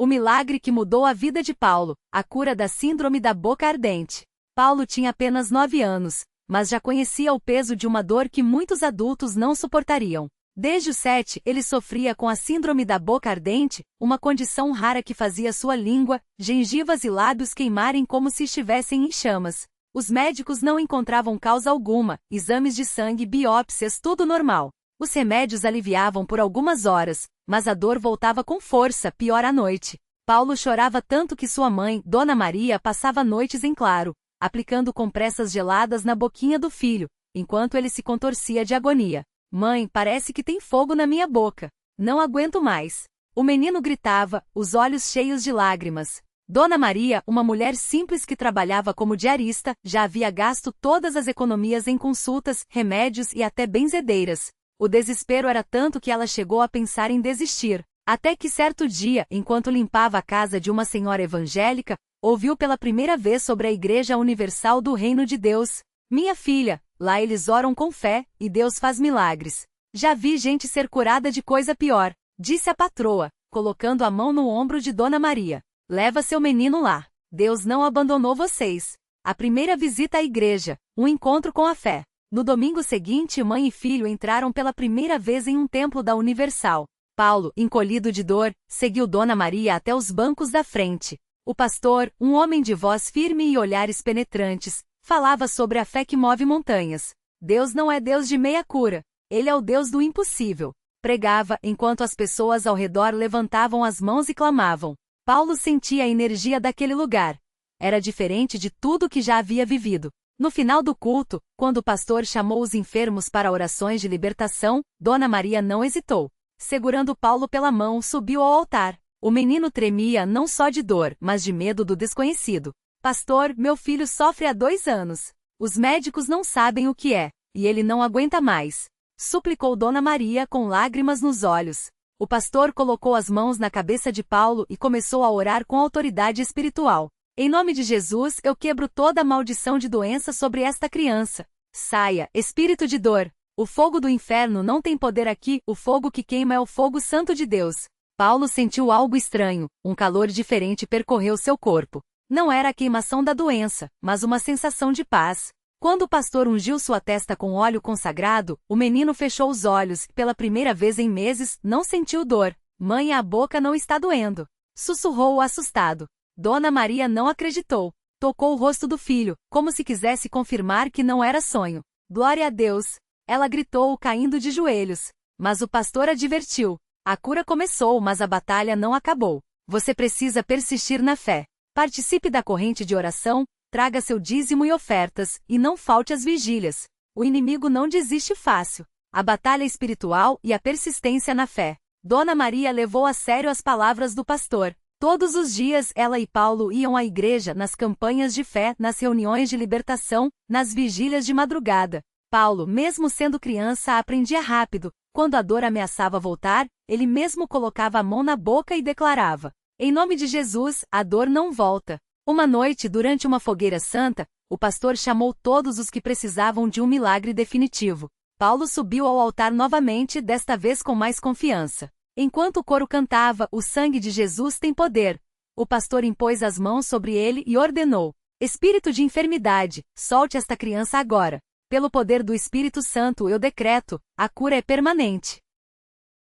O milagre que mudou a vida de Paulo, a cura da síndrome da boca ardente. Paulo tinha apenas 9 anos, mas já conhecia o peso de uma dor que muitos adultos não suportariam. Desde os 7, ele sofria com a síndrome da boca ardente, uma condição rara que fazia sua língua, gengivas e lábios queimarem como se estivessem em chamas. Os médicos não encontravam causa alguma, exames de sangue, biópsias, tudo normal. Os remédios aliviavam por algumas horas, mas a dor voltava com força, pior à noite. Paulo chorava tanto que sua mãe, Dona Maria, passava noites em claro, aplicando compressas geladas na boquinha do filho, enquanto ele se contorcia de agonia. Mãe, parece que tem fogo na minha boca. Não aguento mais. O menino gritava, os olhos cheios de lágrimas. Dona Maria, uma mulher simples que trabalhava como diarista, já havia gasto todas as economias em consultas, remédios e até benzedeiras. O desespero era tanto que ela chegou a pensar em desistir. Até que certo dia, enquanto limpava a casa de uma senhora evangélica, ouviu pela primeira vez sobre a Igreja Universal do Reino de Deus. Minha filha, lá eles oram com fé, e Deus faz milagres. Já vi gente ser curada de coisa pior, disse a patroa, colocando a mão no ombro de Dona Maria. Leva seu menino lá. Deus não abandonou vocês. A primeira visita à igreja, um encontro com a fé. No domingo seguinte, mãe e filho entraram pela primeira vez em um templo da Universal. Paulo, encolhido de dor, seguiu Dona Maria até os bancos da frente. O pastor, um homem de voz firme e olhares penetrantes, falava sobre a fé que move montanhas. Deus não é Deus de meia cura. Ele é o Deus do impossível. Pregava, enquanto as pessoas ao redor levantavam as mãos e clamavam. Paulo sentia a energia daquele lugar. Era diferente de tudo que já havia vivido. No final do culto, quando o pastor chamou os enfermos para orações de libertação, Dona Maria não hesitou. Segurando Paulo pela mão, subiu ao altar. O menino tremia não só de dor, mas de medo do desconhecido. Pastor, meu filho sofre há 2 anos. Os médicos não sabem o que é, e ele não aguenta mais. Suplicou Dona Maria com lágrimas nos olhos. O pastor colocou as mãos na cabeça de Paulo e começou a orar com autoridade espiritual. Em nome de Jesus, eu quebro toda a maldição de doença sobre esta criança. Saia, espírito de dor. O fogo do inferno não tem poder aqui, o fogo que queima é o fogo santo de Deus. Paulo sentiu algo estranho, um calor diferente percorreu seu corpo. Não era a queimação da doença, mas uma sensação de paz. Quando o pastor ungiu sua testa com óleo consagrado, o menino fechou os olhos e, pela primeira vez em meses, não sentiu dor. Mãe, a boca não está doendo. Sussurrou assustado. Dona Maria não acreditou. Tocou o rosto do filho, como se quisesse confirmar que não era sonho. Glória a Deus! Ela gritou, caindo de joelhos. Mas o pastor advertiu. A cura começou, mas a batalha não acabou. Você precisa persistir na fé. Participe da corrente de oração, traga seu dízimo e ofertas, e não falte às vigílias. O inimigo não desiste fácil. A batalha espiritual e a persistência na fé. Dona Maria levou a sério as palavras do pastor. Todos os dias ela e Paulo iam à igreja nas campanhas de fé, nas reuniões de libertação, nas vigílias de madrugada. Paulo, mesmo sendo criança, aprendia rápido. Quando a dor ameaçava voltar, ele mesmo colocava a mão na boca e declarava: em nome de Jesus, a dor não volta. Uma noite, durante uma fogueira santa, o pastor chamou todos os que precisavam de um milagre definitivo. Paulo subiu ao altar novamente, desta vez com mais confiança. Enquanto o coro cantava, o sangue de Jesus tem poder. O pastor impôs as mãos sobre ele e ordenou: espírito de enfermidade, solte esta criança agora. Pelo poder do Espírito Santo eu decreto, a cura é permanente.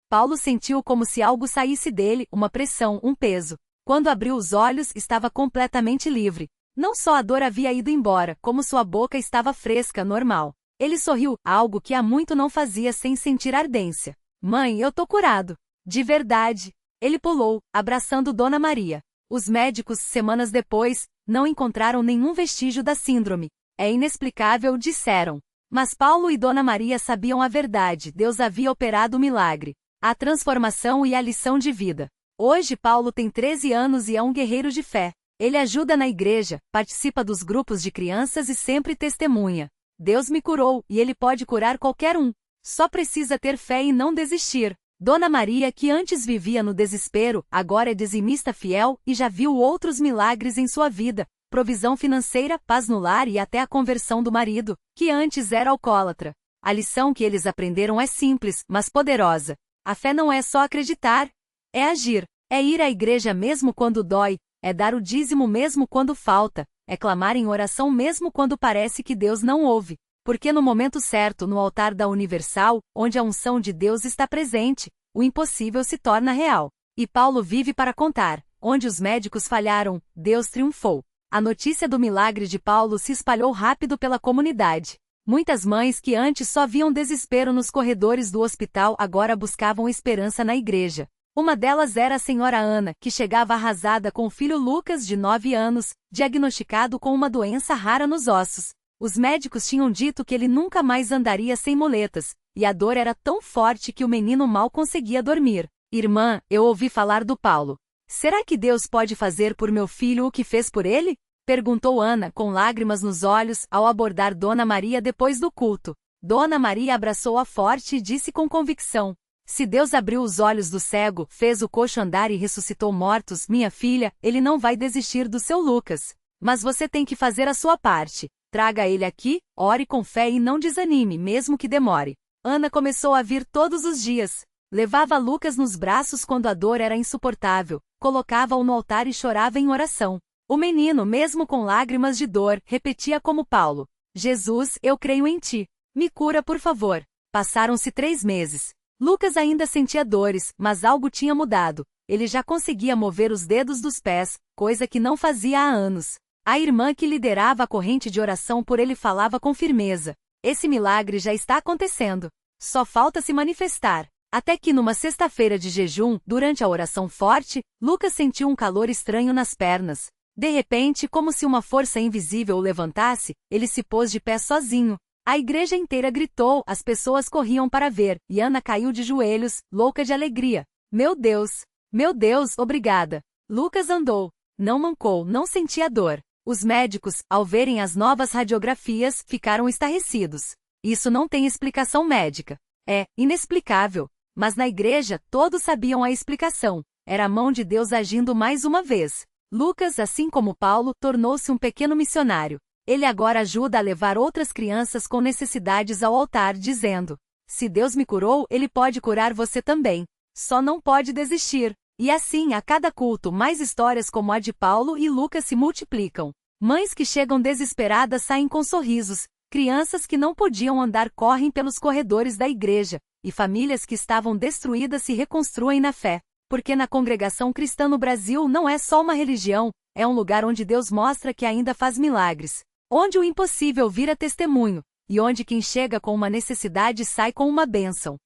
Paulo sentiu como se algo saísse dele, uma pressão, um peso. Quando abriu os olhos, estava completamente livre. Não só a dor havia ido embora, como sua boca estava fresca, normal. Ele sorriu, algo que há muito não fazia sem sentir ardência. Mãe, eu tô curado. De verdade. Ele pulou, abraçando Dona Maria. Os médicos, semanas depois, não encontraram nenhum vestígio da síndrome. É inexplicável, disseram. Mas Paulo e Dona Maria sabiam a verdade, Deus havia operado o milagre. A transformação e a lição de vida. Hoje Paulo tem 13 anos e é um guerreiro de fé. Ele ajuda na igreja, participa dos grupos de crianças e sempre testemunha. Deus me curou, e Ele pode curar qualquer um. Só precisa ter fé e não desistir. Dona Maria, que antes vivia no desespero, agora é dizimista fiel e já viu outros milagres em sua vida. Provisão financeira, paz no lar e até a conversão do marido, que antes era alcoólatra. A lição que eles aprenderam é simples, mas poderosa. A fé não é só acreditar, é agir. É ir à igreja mesmo quando dói, é dar o dízimo mesmo quando falta, é clamar em oração mesmo quando parece que Deus não ouve. Porque no momento certo, no altar da Universal, onde a unção de Deus está presente, o impossível se torna real. E Paulo vive para contar: onde os médicos falharam, Deus triunfou. A notícia do milagre de Paulo se espalhou rápido pela comunidade. Muitas mães que antes só viam desespero nos corredores do hospital agora buscavam esperança na igreja. Uma delas era a senhora Ana, que chegava arrasada com o filho Lucas, de 9 anos, diagnosticado com uma doença rara nos ossos. Os médicos tinham dito que ele nunca mais andaria sem muletas, e a dor era tão forte que o menino mal conseguia dormir. Irmã, eu ouvi falar do Paulo. Será que Deus pode fazer por meu filho o que fez por ele? Perguntou Ana, com lágrimas nos olhos, ao abordar Dona Maria depois do culto. Dona Maria abraçou-a forte e disse com convicção: se Deus abriu os olhos do cego, fez o coxo andar e ressuscitou mortos, minha filha, ele não vai desistir do seu Lucas. Mas você tem que fazer a sua parte. Traga ele aqui, ore com fé e não desanime, mesmo que demore. Ana começou a vir todos os dias. Levava Lucas nos braços quando a dor era insuportável, colocava-o no altar e chorava em oração. O menino, mesmo com lágrimas de dor, repetia como Paulo: Jesus, eu creio em ti. Me cura, por favor. Passaram-se 3 meses. Lucas ainda sentia dores, mas algo tinha mudado. Ele já conseguia mover os dedos dos pés, coisa que não fazia há anos. A irmã que liderava a corrente de oração por ele falava com firmeza: esse milagre já está acontecendo. Só falta se manifestar. Até que numa sexta-feira de jejum, durante a oração forte, Lucas sentiu um calor estranho nas pernas. De repente, como se uma força invisível o levantasse, ele se pôs de pé sozinho. A igreja inteira gritou, as pessoas corriam para ver, e Ana caiu de joelhos, louca de alegria. Meu Deus, obrigada. Lucas andou. Não mancou, não sentia dor. Os médicos, ao verem as novas radiografias, ficaram estarrecidos. Isso não tem explicação médica. É inexplicável. Mas na igreja, todos sabiam a explicação. Era a mão de Deus agindo mais uma vez. Lucas, assim como Paulo, tornou-se um pequeno missionário. Ele agora ajuda a levar outras crianças com necessidades ao altar, dizendo: se Deus me curou, Ele pode curar você também. Só não pode desistir. E assim, a cada culto, mais histórias como a de Paulo e Lucas se multiplicam. Mães que chegam desesperadas saem com sorrisos, crianças que não podiam andar correm pelos corredores da igreja, e famílias que estavam destruídas se reconstruem na fé. Porque na congregação cristã no Brasil não é só uma religião, é um lugar onde Deus mostra que ainda faz milagres. Onde o impossível vira testemunho, e onde quem chega com uma necessidade sai com uma bênção.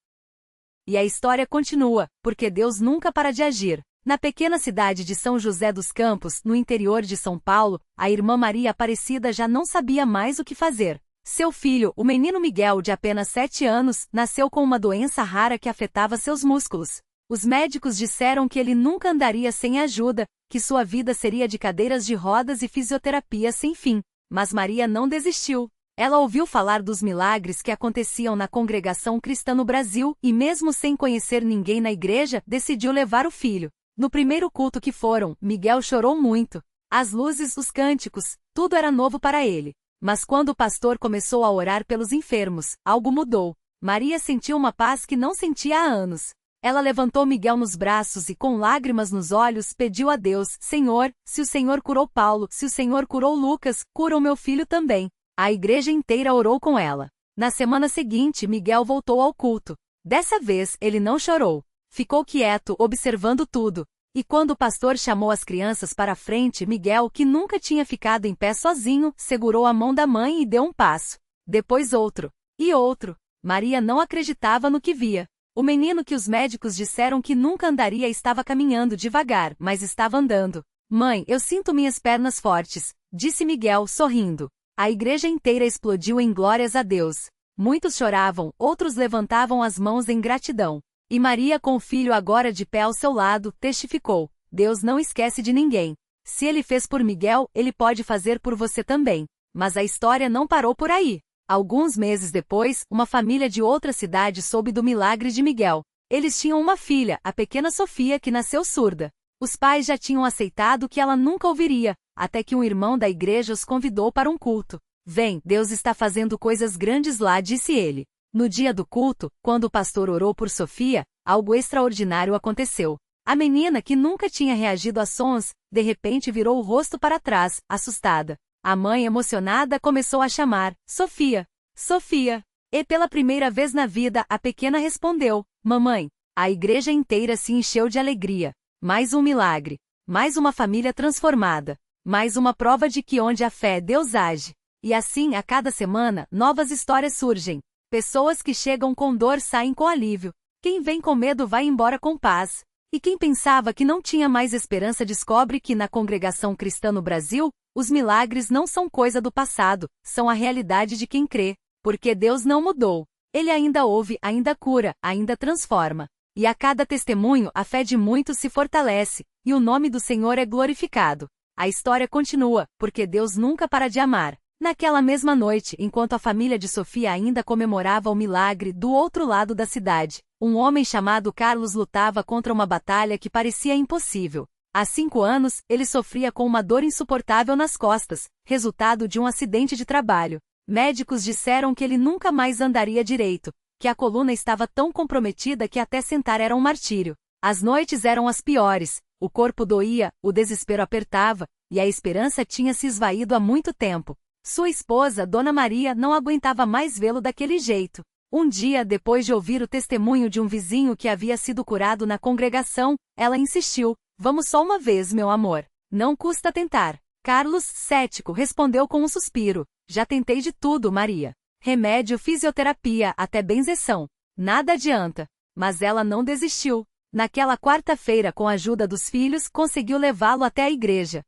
E a história continua, porque Deus nunca para de agir. Na pequena cidade de São José dos Campos, no interior de São Paulo, a irmã Maria Aparecida já não sabia mais o que fazer. Seu filho, o menino Miguel, de apenas 7 anos, nasceu com uma doença rara que afetava seus músculos. Os médicos disseram que ele nunca andaria sem ajuda, que sua vida seria de cadeiras de rodas e fisioterapia sem fim. Mas Maria não desistiu. Ela ouviu falar dos milagres que aconteciam na congregação cristã no Brasil e, mesmo sem conhecer ninguém na igreja, decidiu levar o filho. No primeiro culto que foram, Miguel chorou muito. As luzes, os cânticos, tudo era novo para ele. Mas quando o pastor começou a orar pelos enfermos, algo mudou. Maria sentiu uma paz que não sentia há anos. Ela levantou Miguel nos braços e, com lágrimas nos olhos, pediu a Deus: Senhor, se o Senhor curou Paulo, se o Senhor curou Lucas, cura o meu filho também. A igreja inteira orou com ela. Na semana seguinte, Miguel voltou ao culto. Dessa vez, ele não chorou. Ficou quieto, observando tudo. E quando o pastor chamou as crianças para a frente, Miguel, que nunca tinha ficado em pé sozinho, segurou a mão da mãe e deu um passo. Depois outro. E outro. Maria não acreditava no que via. O menino que os médicos disseram que nunca andaria estava caminhando devagar, mas estava andando. Mãe, eu sinto minhas pernas fortes, disse Miguel, sorrindo. A igreja inteira explodiu em glórias a Deus. Muitos choravam, outros levantavam as mãos em gratidão. E Maria, com o filho agora de pé ao seu lado, testificou: Deus não esquece de ninguém. Se ele fez por Miguel, ele pode fazer por você também. Mas a história não parou por aí. Alguns meses depois, uma família de outra cidade soube do milagre de Miguel. Eles tinham uma filha, a pequena Sofia, que nasceu surda. Os pais já tinham aceitado que ela nunca ouviria, até que um irmão da igreja os convidou para um culto. Vem, Deus está fazendo coisas grandes lá, disse ele. No dia do culto, quando o pastor orou por Sofia, algo extraordinário aconteceu. A menina, que nunca tinha reagido a sons, de repente virou o rosto para trás, assustada. A mãe, emocionada, começou a chamar: Sofia! Sofia! E pela primeira vez na vida, a pequena respondeu: Mamãe! A igreja inteira se encheu de alegria. Mais um milagre. Mais uma família transformada. Mais uma prova de que onde há fé, Deus age. E assim, a cada semana, novas histórias surgem. Pessoas que chegam com dor saem com alívio. Quem vem com medo vai embora com paz. E quem pensava que não tinha mais esperança descobre que na congregação cristã no Brasil, os milagres não são coisa do passado, são a realidade de quem crê. Porque Deus não mudou. Ele ainda ouve, ainda cura, ainda transforma. E a cada testemunho, a fé de muitos se fortalece, e o nome do Senhor é glorificado. A história continua, porque Deus nunca para de amar. Naquela mesma noite, enquanto a família de Sofia ainda comemorava o milagre do outro lado da cidade, um homem chamado Carlos lutava contra uma batalha que parecia impossível. Há 5 anos, ele sofria com uma dor insuportável nas costas, resultado de um acidente de trabalho. Médicos disseram que ele nunca mais andaria direito, que a coluna estava tão comprometida que até sentar era um martírio. As noites eram as piores, o corpo doía, o desespero apertava, e a esperança tinha se esvaído há muito tempo. Sua esposa, Dona Maria, não aguentava mais vê-lo daquele jeito. Um dia, depois de ouvir o testemunho de um vizinho que havia sido curado na congregação, ela insistiu: Vamos só uma vez, meu amor. Não custa tentar. Carlos, cético, respondeu com um suspiro: Já tentei de tudo, Maria. Remédio, fisioterapia, até benzeção. Nada adianta. Mas ela não desistiu. Naquela quarta-feira, com a ajuda dos filhos, conseguiu levá-lo até a igreja.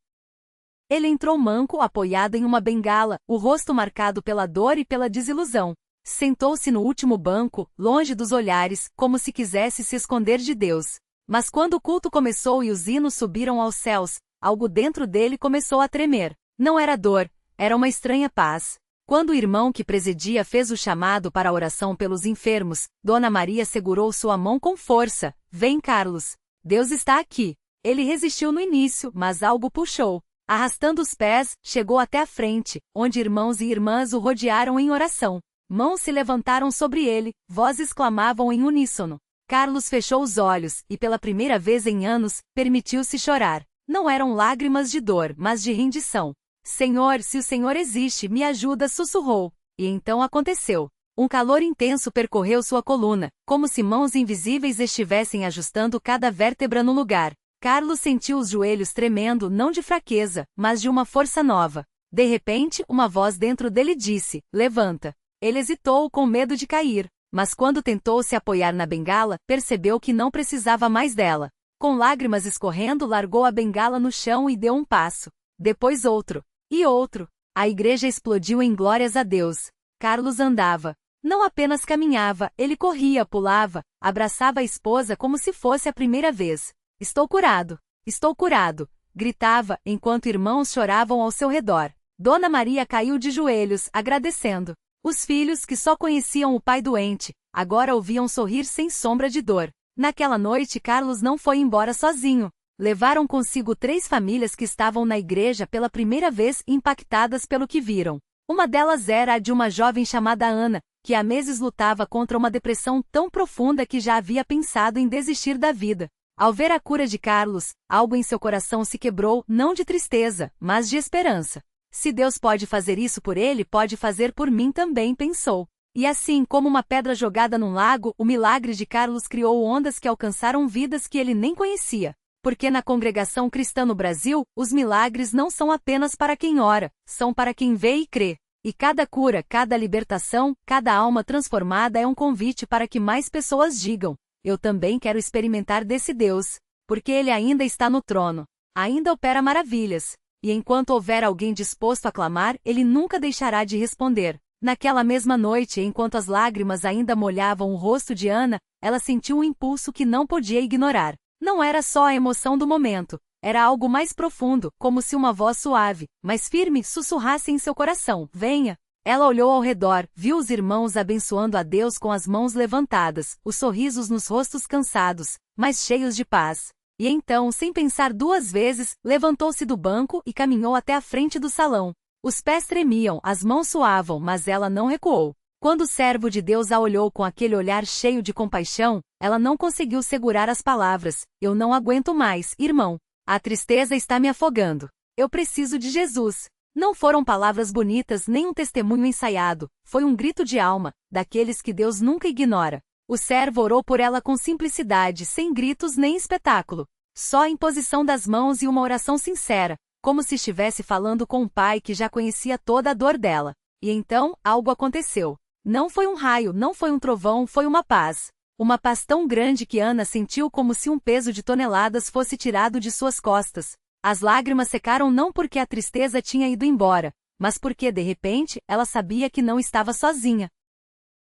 Ele entrou manco, apoiado em uma bengala, o rosto marcado pela dor e pela desilusão. Sentou-se no último banco, longe dos olhares, como se quisesse se esconder de Deus. Mas quando o culto começou e os hinos subiram aos céus, algo dentro dele começou a tremer. Não era dor, era uma estranha paz. Quando o irmão que presidia fez o chamado para a oração pelos enfermos, Dona Maria segurou sua mão com força. Vem, Carlos. Deus está aqui. Ele resistiu no início, mas algo puxou. Arrastando os pés, chegou até a frente, onde irmãos e irmãs o rodearam em oração. Mãos se levantaram sobre ele, vozes clamavam em uníssono. Carlos fechou os olhos, e pela primeira vez em anos, permitiu-se chorar. Não eram lágrimas de dor, mas de rendição. Senhor, se o Senhor existe, me ajuda, sussurrou. E então aconteceu. Um calor intenso percorreu sua coluna, como se mãos invisíveis estivessem ajustando cada vértebra no lugar. Carlos sentiu os joelhos tremendo não de fraqueza, mas de uma força nova. De repente, uma voz dentro dele disse: Levanta. Ele hesitou com medo de cair, mas quando tentou se apoiar na bengala, percebeu que não precisava mais dela. Com lágrimas escorrendo, largou a bengala no chão e deu um passo. Depois outro. E outro. A igreja explodiu em glórias a Deus. Carlos andava. Não apenas caminhava, ele corria, pulava, abraçava a esposa como se fosse a primeira vez. Estou curado! Estou curado! Gritava, enquanto irmãos choravam ao seu redor. Dona Maria caiu de joelhos, agradecendo. Os filhos, que só conheciam o pai doente, agora ouviam sorrir sem sombra de dor. Naquela noite, Carlos não foi embora sozinho. Levaram consigo 3 famílias que estavam na igreja pela primeira vez, impactadas pelo que viram. Uma delas era a de uma jovem chamada Ana, que há meses lutava contra uma depressão tão profunda que já havia pensado em desistir da vida. Ao ver a cura de Carlos, algo em seu coração se quebrou, não de tristeza, mas de esperança. Se Deus pode fazer isso por ele, pode fazer por mim também, pensou. E assim, como uma pedra jogada num lago, o milagre de Carlos criou ondas que alcançaram vidas que ele nem conhecia. Porque na congregação cristã no Brasil, os milagres não são apenas para quem ora, são para quem vê e crê. E cada cura, cada libertação, cada alma transformada é um convite para que mais pessoas digam: eu também quero experimentar desse Deus, porque ele ainda está no trono, ainda opera maravilhas. E enquanto houver alguém disposto a clamar, ele nunca deixará de responder. Naquela mesma noite, enquanto as lágrimas ainda molhavam o rosto de Ana, ela sentiu um impulso que não podia ignorar. Não era só a emoção do momento, era algo mais profundo, como se uma voz suave, mas firme, sussurrasse em seu coração: venha. Ela olhou ao redor, viu os irmãos abençoando a Deus com as mãos levantadas, os sorrisos nos rostos cansados, mas cheios de paz. E então, sem pensar 2 vezes, levantou-se do banco e caminhou até a frente do salão. Os pés tremiam, as mãos suavam, mas ela não recuou. Quando o servo de Deus a olhou com aquele olhar cheio de compaixão, Ela não conseguiu segurar as palavras. Eu não aguento mais, irmão. A tristeza está me afogando. Eu preciso de Jesus. Não foram palavras bonitas nem um testemunho ensaiado. Foi um grito de alma, daqueles que Deus nunca ignora. O servo orou por ela com simplicidade, sem gritos nem espetáculo. Só a imposição das mãos e uma oração sincera, como se estivesse falando com um pai que já conhecia toda a dor dela. E então, algo aconteceu. Não foi um raio, não foi um trovão, foi uma paz. Uma paz tão grande que Ana sentiu como se um peso de toneladas fosse tirado de suas costas. As lágrimas secaram não porque a tristeza tinha ido embora, mas porque, de repente, ela sabia que não estava sozinha.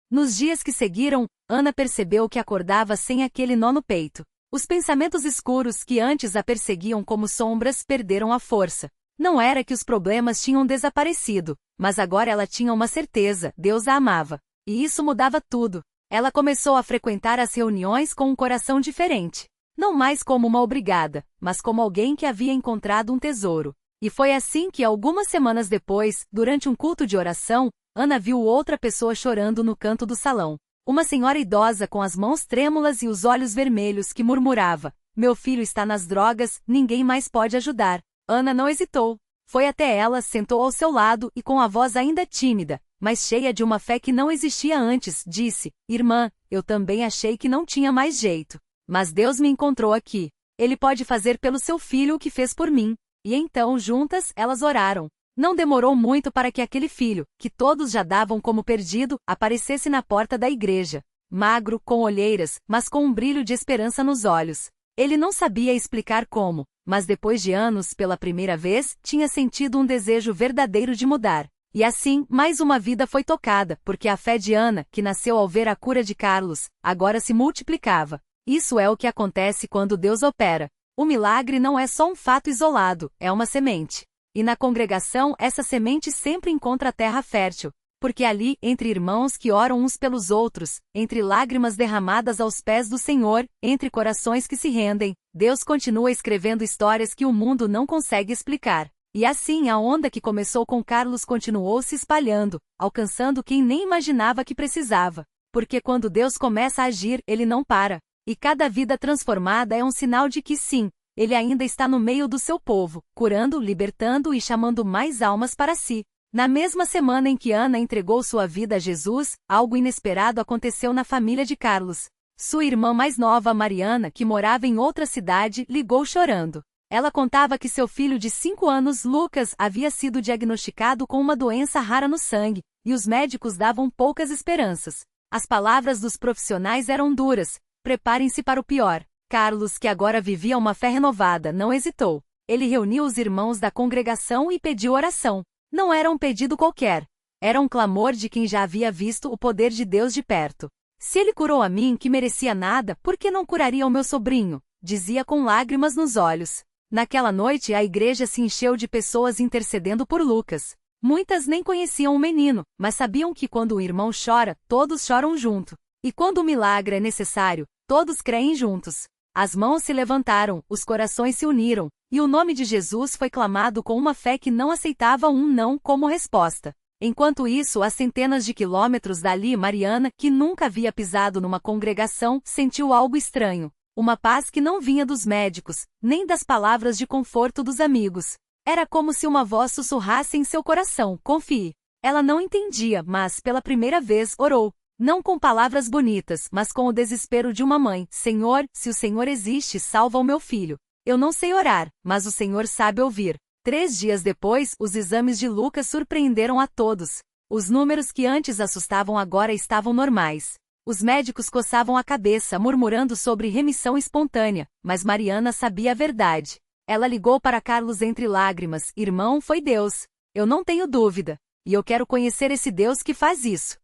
Nos dias que seguiram, Ana percebeu que acordava sem aquele nó no peito. Os pensamentos escuros que antes a perseguiam como sombras perderam a força. Não era que os problemas tinham desaparecido, mas agora ela tinha uma certeza: Deus a amava. E isso mudava tudo. Ela começou a frequentar as reuniões com um coração diferente. Não mais como uma obrigada, mas como alguém que havia encontrado um tesouro. E foi assim que, algumas semanas depois, durante um culto de oração, Ana viu outra pessoa chorando no canto do salão. Uma senhora idosa com as mãos trêmulas e os olhos vermelhos que murmurava: meu filho está nas drogas, ninguém mais pode ajudar. Ana não hesitou. Foi até ela, sentou ao seu lado e com a voz ainda tímida, mas cheia de uma fé que não existia antes, disse: irmã, eu também achei que não tinha mais jeito. Mas Deus me encontrou aqui. Ele pode fazer pelo seu filho o que fez por mim. E então, juntas, elas oraram. Não demorou muito para que aquele filho, que todos já davam como perdido, aparecesse na porta da igreja. Magro, com olheiras, mas com um brilho de esperança nos olhos. Ele não sabia explicar como, mas depois de anos, pela primeira vez, tinha sentido um desejo verdadeiro de mudar. E assim, mais uma vida foi tocada, porque a fé de Ana, que nasceu ao ver a cura de Carlos, agora se multiplicava. Isso é o que acontece quando Deus opera. O milagre não é só um fato isolado, é uma semente. E na congregação, essa semente sempre encontra terra fértil. Porque ali, entre irmãos que oram uns pelos outros, entre lágrimas derramadas aos pés do Senhor, entre corações que se rendem, Deus continua escrevendo histórias que o mundo não consegue explicar. E assim a onda que começou com Carlos continuou se espalhando, alcançando quem nem imaginava que precisava. Porque quando Deus começa a agir, ele não para. E cada vida transformada é um sinal de que sim, ele ainda está no meio do seu povo, curando, libertando e chamando mais almas para si. Na mesma semana em que Ana entregou sua vida a Jesus, algo inesperado aconteceu na família de Carlos. Sua irmã mais nova, Mariana, que morava em outra cidade, ligou chorando. Ela contava que seu filho de 5 anos, Lucas, havia sido diagnosticado com uma doença rara no sangue, e os médicos davam poucas esperanças. As palavras dos profissionais eram duras: preparem-se para o pior. Carlos, que agora vivia uma fé renovada, não hesitou. Ele reuniu os irmãos da congregação e pediu oração. Não era um pedido qualquer. Era um clamor de quem já havia visto o poder de Deus de perto. Se ele curou a mim, que merecia nada, por que não curaria o meu sobrinho? Dizia com lágrimas nos olhos. Naquela noite a igreja se encheu de pessoas intercedendo por Lucas. Muitas nem conheciam o menino, mas sabiam que quando o irmão chora, todos choram junto. E quando o milagre é necessário, todos creem juntos. As mãos se levantaram, os corações se uniram, e o nome de Jesus foi clamado com uma fé que não aceitava um não como resposta. Enquanto isso, a centenas de quilômetros dali, Mariana, que nunca havia pisado numa congregação, sentiu algo estranho. Uma paz que não vinha dos médicos, nem das palavras de conforto dos amigos. Era como se uma voz sussurrasse em seu coração: confie. Ela não entendia, mas, pela primeira vez, orou. Não com palavras bonitas, mas com o desespero de uma mãe: Senhor, se o Senhor existe, salva o meu filho. Eu não sei orar, mas o Senhor sabe ouvir. 3 dias depois, os exames de Lucas surpreenderam a todos. Os números que antes assustavam agora estavam normais. Os médicos coçavam a cabeça, murmurando sobre remissão espontânea, mas Mariana sabia a verdade. Ela ligou para Carlos entre lágrimas: irmão, foi Deus. Eu não tenho dúvida. E eu quero conhecer esse Deus que faz isso.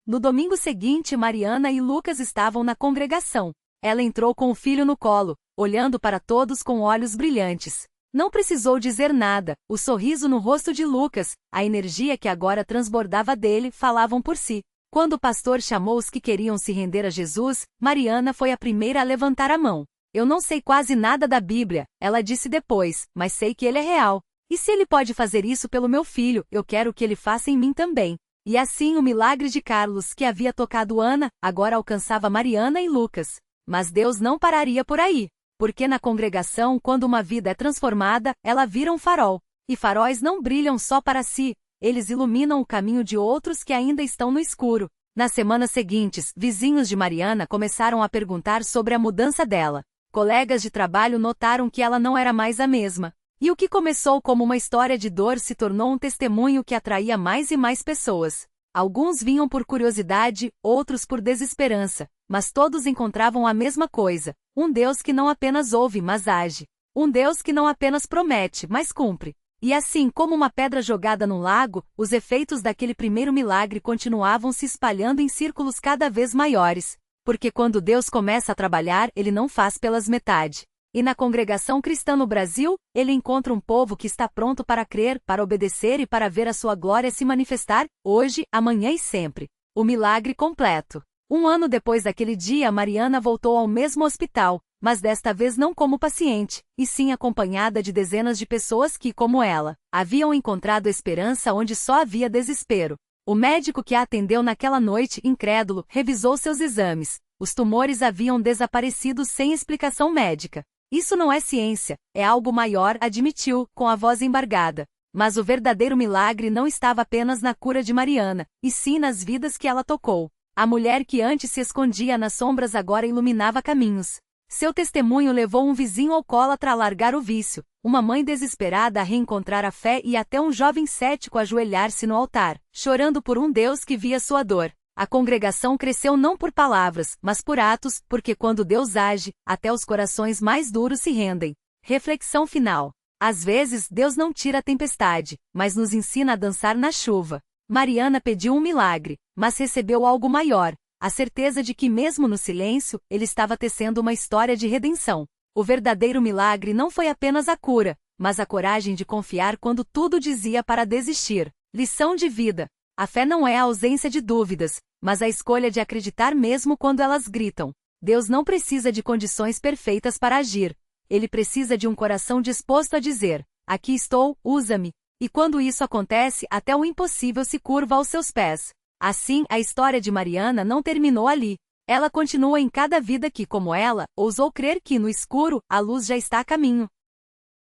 No domingo seguinte, Mariana e Lucas estavam na congregação. Ela entrou com o filho no colo, olhando para todos com olhos brilhantes. Não precisou dizer nada, o sorriso no rosto de Lucas, a energia que agora transbordava dele, falavam por si. Quando o pastor chamou os que queriam se render a Jesus, Mariana foi a primeira a levantar a mão. Eu não sei quase nada da Bíblia, ela disse depois, mas sei que ele é real. E se ele pode fazer isso pelo meu filho, eu quero que ele faça em mim também. E assim o milagre de Carlos, que havia tocado Ana, agora alcançava Mariana e Lucas. Mas Deus não pararia por aí. Porque na congregação, quando uma vida é transformada, ela vira um farol. E faróis não brilham só para si, eles iluminam o caminho de outros que ainda estão no escuro. Nas semanas seguintes, vizinhos de Mariana começaram a perguntar sobre a mudança dela. Colegas de trabalho notaram que ela não era mais a mesma. E o que começou como uma história de dor se tornou um testemunho que atraía mais e mais pessoas. Alguns vinham por curiosidade, outros por desesperança, mas todos encontravam a mesma coisa: um Deus que não apenas ouve, mas age. Um Deus que não apenas promete, mas cumpre. E assim como uma pedra jogada num lago, os efeitos daquele primeiro milagre continuavam se espalhando em círculos cada vez maiores. Porque quando Deus começa a trabalhar, Ele não faz pelas metade. E na congregação cristã no Brasil, Ele encontra um povo que está pronto para crer, para obedecer e para ver a sua glória se manifestar, hoje, amanhã e sempre. O milagre completo. 1 ano depois daquele dia, Mariana voltou ao mesmo hospital, mas desta vez não como paciente, e sim acompanhada de dezenas de pessoas que, como ela, haviam encontrado esperança onde só havia desespero. O médico que a atendeu naquela noite, incrédulo, revisou seus exames. Os tumores haviam desaparecido sem explicação médica. Isso não é ciência, é algo maior, admitiu, com a voz embargada. Mas o verdadeiro milagre não estava apenas na cura de Mariana, e sim nas vidas que ela tocou. A mulher que antes se escondia nas sombras agora iluminava caminhos. Seu testemunho levou um vizinho alcoólatra a largar o vício, uma mãe desesperada a reencontrar a fé e até um jovem cético a ajoelhar-se no altar, chorando por um Deus que via sua dor. A congregação cresceu não por palavras, mas por atos, porque quando Deus age, até os corações mais duros se rendem. Reflexão final. Às vezes, Deus não tira a tempestade, mas nos ensina a dançar na chuva. Mariana pediu um milagre, mas recebeu algo maior, a certeza de que mesmo no silêncio, ele estava tecendo uma história de redenção. O verdadeiro milagre não foi apenas a cura, mas a coragem de confiar quando tudo dizia para desistir. Lição de vida. A fé não é a ausência de dúvidas, mas a escolha de acreditar mesmo quando elas gritam. Deus não precisa de condições perfeitas para agir. Ele precisa de um coração disposto a dizer: aqui estou, usa-me. E quando isso acontece, até o impossível se curva aos seus pés. Assim, a história de Mariana não terminou ali. Ela continua em cada vida que, como ela, ousou crer que, no escuro, a luz já está a caminho.